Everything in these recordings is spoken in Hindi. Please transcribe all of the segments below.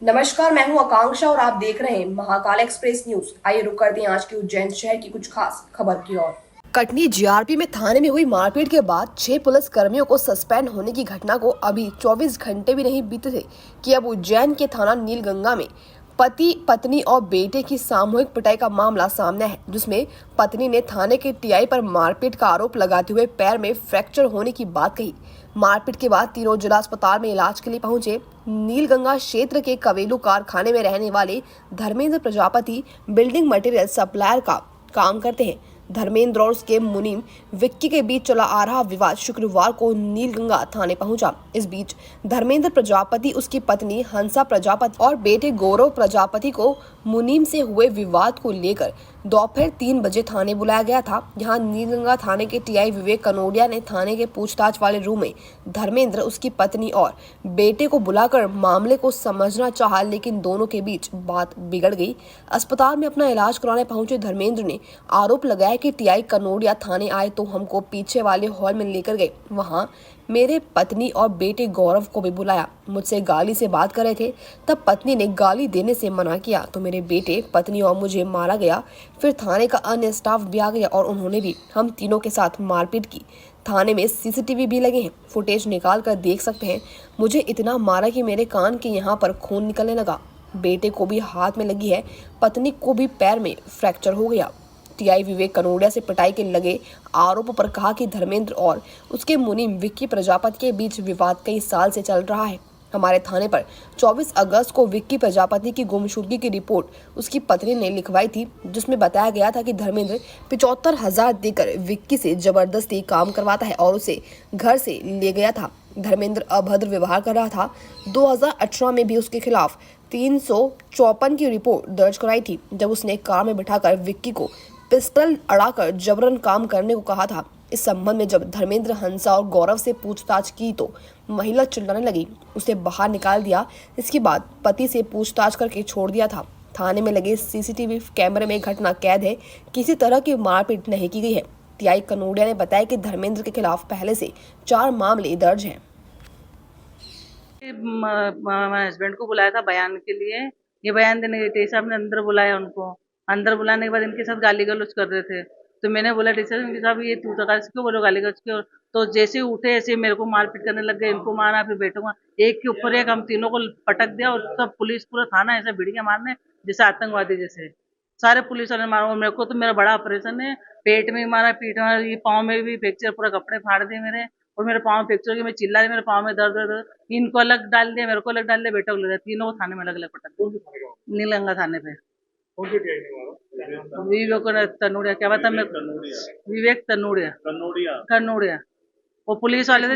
नमस्कार, मैं हूं आकांक्षा और आप देख रहे हैं महाकाल एक्सप्रेस न्यूज। आइए रुक करते हैं आज की उज्जैन शहर की कुछ खास खबर की ओर। कटनी जीआरपी में थाने में हुई मारपीट के बाद 6 पुलिस कर्मियों को सस्पेंड होने की घटना को अभी 24 घंटे भी नहीं बीते थे कि अब उज्जैन के थाना नीलगंगा में पति पत्नी और बेटे की सामूहिक पिटाई का मामला सामने है, जिसमें पत्नी ने थाने के टीआई पर मारपीट का आरोप लगाते हुए पैर में फ्रैक्चर होने की बात कही। मारपीट के बाद तीनों जिला अस्पताल में इलाज के लिए पहुंचे। नीलगंगा क्षेत्र के कवेलू कारखाने में रहने वाले Dharmendra Prajapati building material supplier का काम करते हैं। धर्मेंद्र और उसके मुनीम विक्की के बीच चला आ रहा विवाद शुक्रवार को नीलगंगा थाने पहुंचा। इस बीच धर्मेंद्र प्रजापति, उसकी पत्नी हंसा प्रजापति और बेटे गौरव प्रजापति को मुनीम से हुए विवाद को लेकर दोपहर 3 बजे थाने बुलाया गया था। यहां नीलगंगा थाने के टीआई विवेक कनोडिया ने थाने के पूछताछ वाले रूम में धर्मेंद्र, उसकी पत्नी और बेटे को बुलाकर मामले को समझना चाहा, लेकिन दोनों के बीच बात बिगड़ गई। अस्पताल में अपना इलाज कराने पहुंचे धर्मेंद्र ने आरोप लगाया कि टीआई कनोडिया थाने आए तो हमको पीछे वाले हॉल में लेकर गए। वहां मेरे पत्नी और बेटे गौरव को भी बुलाया, मुझसे गाली से बात कर रहे थे। तब पत्नी ने गाली देने से मना किया तो मेरे बेटे, पत्नी और मुझे मारा गया। फिर थाने का अन्य स्टाफ भी आ गया और उन्होंने भी हम तीनों के साथ मारपीट की। थाने में सीसीटीवी भी लगे हैं, फुटेज निकाल कर देख सकते हैं। मुझे इतना मारा कि मेरे कान के यहाँ पर खून निकलने लगा। बेटे को भी हाथ में लगी है, पत्नी को भी पैर में फ्रैक्चर हो गया। टीआई विवेक कनोडिया से पिटाई के लगे आरोप पर कहा कि धर्मेंद्र और उसके मुनीम विक्की प्रजापति के बीच विवाद कई साल से चल रहा है। हमारे थाने पर 24 अगस्त को विक्की प्रजापति की गुमशुदगी की रिपोर्ट उसकी पत्नी ने लिखवाई थी, जिसमें बताया गया था कि धर्मेंद्र 75,000 देकर विक्की से जबरदस्ती काम करवाता है और उसे घर से ले गया था। धर्मेंद्र अभद्र व्यवहार कर रहा था। 2018 में भी उसके खिलाफ 354 की रिपोर्ट दर्ज कराई थी, जब उसने कार में बिठाकर विक्की को पिस्टल अड़ाकर जबरन काम करने को कहा था। इस संबंध में जब धर्मेंद्र, हंसा और गौरव से पूछताछ की तो महिला चिल्लाने लगी, उसे बाहर निकाल दिया। इसके बाद पति से पूछताछ करके छोड़ दिया था। थाने में लगे सीसीटीवी कैमरे में घटना कैद है, किसी तरह की मारपीट नहीं की गई है। टीआई कनोडिया ने बताया कि धर्मेंद्र के खिलाफ पहले से 4 मामले दर्ज हैं। हस्बैंड को बुलाया था बयान के लिए। ये बयान देने गए थे, साहब ने अंदर बुलाया उनको। अंदर बुलाने के बाद इनके साथ गाली गलौज कर रहे थे। तो मैंने बोला टीचर साहब ये तू तक क्यों बोलो गाली गलौज क्यों। तो जैसे ही उठे ऐसे ही मेरे को मारपीट करने लग गए। इनको मारा, फिर बेटों को एक के ऊपर एक हम तीनों को पटक दिया और सब पुलिस पूरा थाना ऐसा भिड़ गया मारने, जैसे आतंकवादी जैसे। सारे पुलिस वाले मारा। और मेरे को तो मेरा बड़ा ऑपरेशन है, पेट में मारा, पीठ में, ये पाँव में भी फ्रैक्चर, पूरा कपड़े फाड़ दिए मेरे। और मेरे पाँव में फ्रैक्चर हो गया, मैं चिल्ला रही, मेरे पाँव में दर्द दर्द। इनको अलग डाल दिया, मेरे को अलग डाल दिया, बेटा को अलग दिया, तीनों को थाने में अलग अलग पटक। नीलगंगा थाने पे विवेक तनुड़िया, क्या बता मैं, विवेक तनुड़िया कनुड़िया। वो पुलिस वाले थे।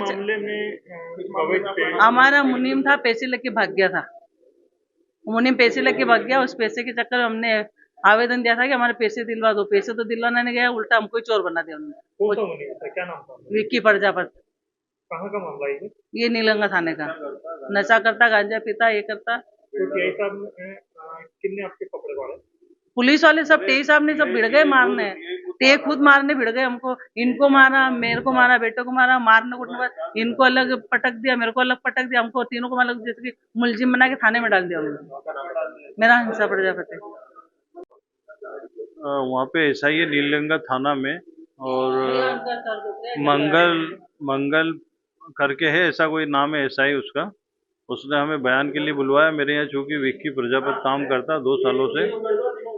हमारा मुनीम था, पैसे लेके भाग गया था। मुनीम पैसे लेके भाग गया। उस पैसे के चक्कर में हमने आवेदन दिया था कि हमारे पैसे दिलवा दो। पैसे तो दिलवाना नहीं गया, उल्टा हमको ही चोर बना दिया उन्होंने। क्या नाम था? विक्की प्रजापति। कहाँ का मामला है ये नीलगंगा थाने का। नशा करता, गांजा पीता, ये करता। तो टीआई साहब ने कितने आपके कपड़े फाड़े? पुलिस वाले सब, टीआई साहब ने सब भिड़ गए मारने। ते खुद मारने भिड़ गए हमको। इनको मारा, मेरे को मारा, बेटे को मारा। मारने कुटने बाद इनको अलग पटक दिया, मेरे को अलग पटक दिया। हमको तीनों को अलग जैसे कि मुलजिम बना के थाने में डाल दिया उन्होंने। मेरा हंसा प्रजापति। वहाँ पे एसआई है नीलगंगा थाना में, और मंगल मंगल करके है, ऐसा कोई नाम है एसआई उसका। उसने हमें बयान के लिए बुलवाया। मेरे यहाँ चूंकि विक्की प्रजापति काम करता 2 सालों से,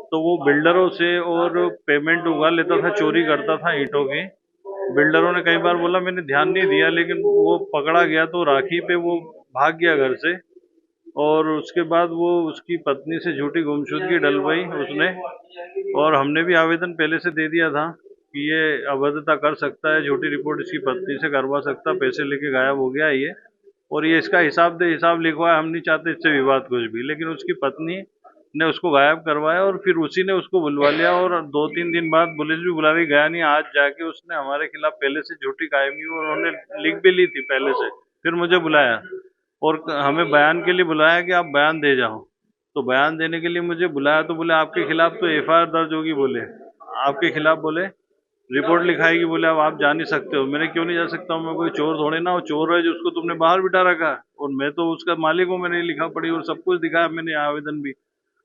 तो वो बिल्डरों से और पेमेंट उगा लेता था, चोरी करता था ईंटों की। बिल्डरों ने कई बार बोला, मैंने ध्यान नहीं दिया, लेकिन वो पकड़ा गया तो राखी पे वो भाग गया घर से। और उसके बाद वो उसकी पत्नी से झूठी गुमशुदगी डलवाई उसने। और हमने भी आवेदन पहले से दे दिया था कि ये अभद्रता कर सकता है, झूठी रिपोर्ट इसकी पत्नी से करवा सकता, पैसे लेके गायब हो गया ये, और ये इसका हिसाब दे, हिसाब लिखवाया। हम नहीं चाहते इससे विवाद कुछ भी, लेकिन उसकी पत्नी ने उसको गायब करवाया और फिर उसी ने उसको बुलवा लिया। और 2-3 दिन बाद पुलिस भी बुलावी, गया नहीं। आज जाके उसने हमारे खिलाफ पहले से झूठी कायमी उन्होंने लिख भी ली थी पहले से, फिर मुझे बुलाया और हमें बयान के लिए बुलाया कि आप बयान दे जाओ। तो बयान देने के लिए मुझे बुलाया तो बोले आपके खिलाफ तो एफआईआर दर्ज होगी, बोले आपके खिलाफ बोले रिपोर्ट लिखाएगी, बोले अब आप जा नहीं सकते हो। मैंने क्यों नहीं जा सकता हूँ, मैं कोई चोर थोड़े ना हूँ। चोर है जो उसको तुमने बाहर बिठा रखा है, और मैं तो उसका मालिक हूँ। मैंने लिखा पढ़ी और सब कुछ दिखाया मैंने, आवेदन भी।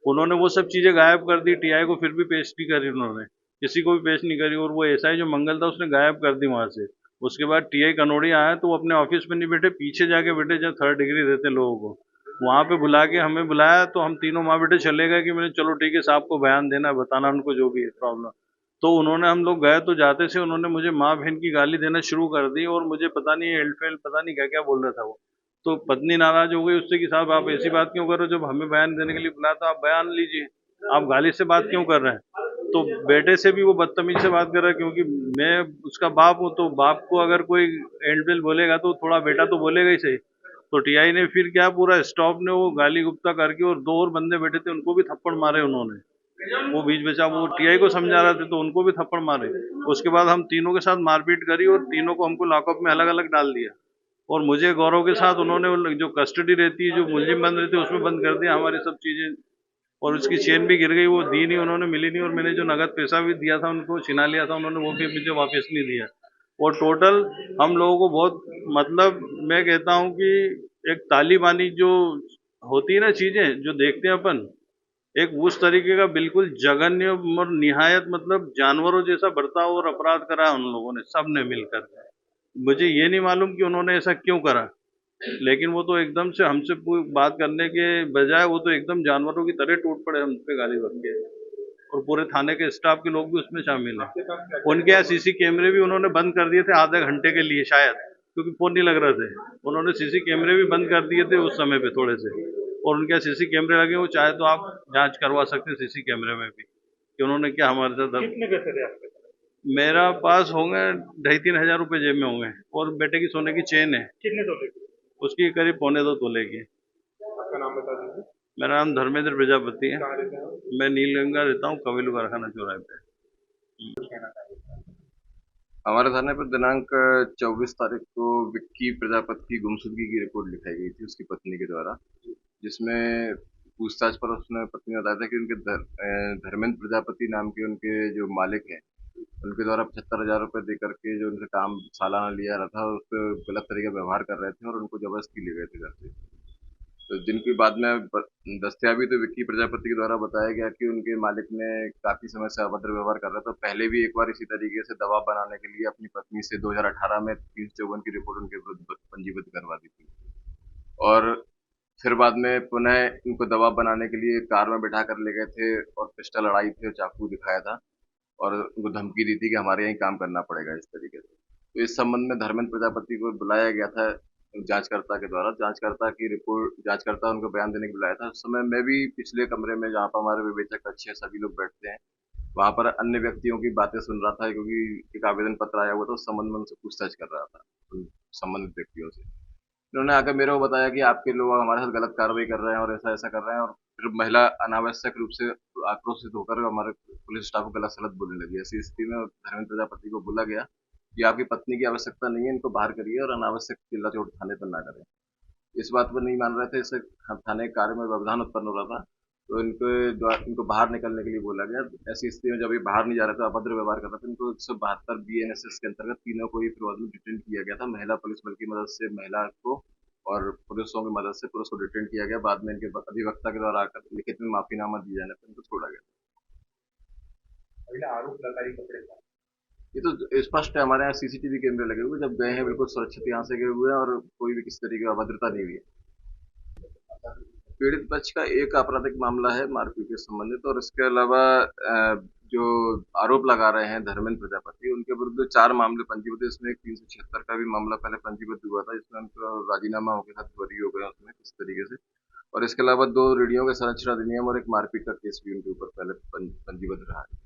उन्होंने वो सब चीजें गायब कर दी, टीआई को फिर भी पेश नहीं करी उन्होंने, किसी को भी पेश नहीं करी। और वो एसआई जो मंगल था उसने गायब कर दी वहां से। उसके बाद टीआई कनौड़ी आया तो वो अपने ऑफिस में नहीं बैठे, पीछे जाके बैठे जहाँ 3rd डिग्री देते लोगों को, वहां पे बुला के हमें बुलाया। तो हम तीनों वहां बैठे, चले गए कि मैंने चलो ठीक है, साहब को बयान देना है, बताना उनको जो भी है प्रॉब्लम। तो उन्होंने, हम लोग गए तो जाते से उन्होंने मुझे माँ बहन की गाली देना शुरू कर दी, और मुझे पता नहीं एल्फेल पता नहीं क्या क्या बोल रहा था वो। तो पत्नी नाराज हो गई उससे कि साहब आप ऐसी बात क्यों कर रहे हो, जब हमें बयान देने के लिए बुलाया था आप बयान लीजिए, आप गाली से बात क्यों कर रहे हैं। तो बेटे से भी वो बदतमीज से बात कर रहा है, क्योंकि मैं उसका बाप हूँ, तो बाप को अगर कोई एल्फेल बोलेगा तो थोड़ा बेटा तो बोलेगा ही सही। तो टीआई ने फिर क्या, पूरा स्टाफ ने वो गाली गुप्ता करके, और 2 और बंदे बैठे थे उनको भी थप्पड़ मारे उन्होंने। वो बीच बचा, वो टीआई को समझा रहे थे तो उनको भी थप्पड़ मारे। उसके बाद हम तीनों के साथ मारपीट करी, और तीनों को हमको लॉकअप में अलग अलग डाल दिया। और मुझे गौरव के साथ उन्होंने वो जो कस्टडी रहती है, जो मुलजिम बंद रहती है, उसमें बंद कर दिया हमारी सब चीजें। और उसकी चेन भी गिर गई, वो दी नहीं उन्होंने, मिली नहीं। और मैंने जो नगद पैसा भी दिया था उनको, छिना लिया था उन्होंने, वो भी मुझे वापस नहीं दिया। और टोटल हम लोगों को बहुत, मतलब मैं कहता हूँ कि एक तालिबानी जो होती है ना चीजें जो देखते हैं अपन, एक उस तरीके का बिल्कुल जघन्य और निहायत, मतलब जानवरों जैसा बर्ताव और अपराध करा उन लोगों ने, सब ने मिलकर। मुझे ये नहीं मालूम कि उन्होंने ऐसा क्यों करा, लेकिन वो तो एकदम से हमसे बात करने के बजाय वो तो एकदम जानवरों की तरह टूट पड़े हम पे गाली बक के। और पूरे थाने के स्टाफ के लोग भी उसमें शामिल हैं। उनके यहाँ सीसी कैमरे भी उन्होंने बंद कर दिए थे आधे घंटे के लिए शायद, क्योंकि फोन नहीं लग रहे थे। उन्होंने सीसी कैमरे भी बंद कर दिए थे उस समय पे थोड़े से। और उनके यहाँ सीसी कैमरे लगे, वो चाहे तो आप जांच करवा सकते हैं सीसी कैमरे में भी कि उन्होंने क्या हमारे साथ। कितने पैसे थे आपके? मेरा पास होंगे 2,500-3,000 रुपये जेब में होंगे, और बेटे की सोने की चेन है, कितने तोले की? उसकी करीब 2.25 तोले की। आपका नाम बता दीजिए। मेरा नाम धर्मेंद्र प्रजापति है। कहाँ रहते हैं आप? मैं नीलगंगा रहता हूँ, कबीलू कारखाना चौराहे पे। हमारे थाने पर दिनांक 24 तारीख को विक्की प्रजापति की गुमशुदगी की रिपोर्ट लिखाई गई थी उसकी पत्नी के द्वारा, जिसमें पूछताछ पर उसने पत्नी ने बताया था कि उनके धर्मेंद्र प्रजापति नाम के उनके जो मालिक हैं, उनके द्वारा 75,000 रुपये दे करके जो उनसे काम सालाना लिया रहा था, उस पर गलत तरीके से व्यवहार कर रहे थे और उनको जबरदस्ती ले गए थे घर से। तो जिनकी बाद में दस्तियाबी तो विक्की प्रजापति के द्वारा बताया गया कि उनके मालिक ने काफी समय से अभद्र व्यवहार कर रहा था। पहले भी एक बार इसी तरीके से दबाव बनाने के लिए अपनी पत्नी से 2018 में 354 की रिपोर्ट उनके विरुद्ध पंजीबद्ध करवा दी थी, और फिर बाद में पुनः इनको दबाव बनाने के लिए कार में बैठा कर ले गए थे और पिस्टल लड़ाई थी और चाकू दिखाया था और उनको धमकी दी थी कि हमारे यहाँ काम करना पड़ेगा इस तरीके से। तो इस संबंध में धर्मेंद्र प्रजापति को बुलाया गया था जांचकर्ता के द्वारा। जांचकर्ता की रिपोर्ट, जांचकर्ता उनको बयान देने के लिए बुलाया था। उस समय मैं भी पिछले कमरे में, जहाँ पर हमारे विवेचक कक्ष है, सभी लोग बैठते हैं, वहाँ पर अन्य व्यक्तियों की बातें सुन रहा था, क्योंकि एक आवेदन पत्र आया हुआ था, उस संबंध में उनसे पूछताछ कर रहा था उन संबंधित व्यक्तियों से। उन्होंने आकर मेरे को बताया कि आपके लोग हमारे साथ गलत कार्रवाई कर रहे हैं और ऐसा ऐसा कर रहे हैं, और फिर महिला अनावश्यक रूप से आक्रोशित होकर हमारे पुलिस स्टाफ को गलत सलत बोलने लगी। ऐसी स्थिति में धर्मेंद्र प्रजापति को बोला गया कि आपकी पत्नी की आवश्यकता नहीं है, इनको बाहर करिए और अनावश्यक चिल्ला चोट थाने पर ना करें। इस बात पर नहीं मान रहे थे, इससे थाने कार्य में व्यवधान उत्पन्न हो रहा था, तो इनको बाहर निकलने के लिए बोला गया। ऐसी स्थिति में जब ये बाहर नहीं जा रहे थे, अभद्र व्यवहार कर रहे थे, इनको 172 BNSS के अंतर्गत तीनों को ही फिर में डिटेन किया गया था। महिला पुलिस बल की मदद से महिला को और पुलिसों की मदद से पुलिस को डिटेन किया गया। बाद में इनके अधिवक्ता के द्वारा आकर लिखित में माफीनामा दिए जाने पर इनको छोड़ा गया। आरोप लगाई कपड़े का, ये तो स्पष्ट है, हमारे यहाँ सीसीटीवी कैमरे लगे हुए, जब गए हैं बिल्कुल सुरक्षित यहाँ से गए हुए हैं और कोई भी किसी तरीके की अभद्रता नहीं हुई है। पीड़ित पक्ष का एक आपराधिक मामला है मारपीट के संबंधित, और इसके अलावा जो आरोप लगा रहे हैं धर्मेंद्र प्रजापति, उनके विरुद्ध 4 मामले पंजीबद्ध। इसमें एक 376 का भी मामला पहले पंजीबद्ध हुआ था, जिसमें उनका राजीनामा होकर साथ बरी हो गया उसमें किस तरीके से, और इसके अलावा 2 रेडियो के संरक्षण अधिनियम और एक मारपीट का केस भी उनके ऊपर पहले पंजीबद्ध रहा है।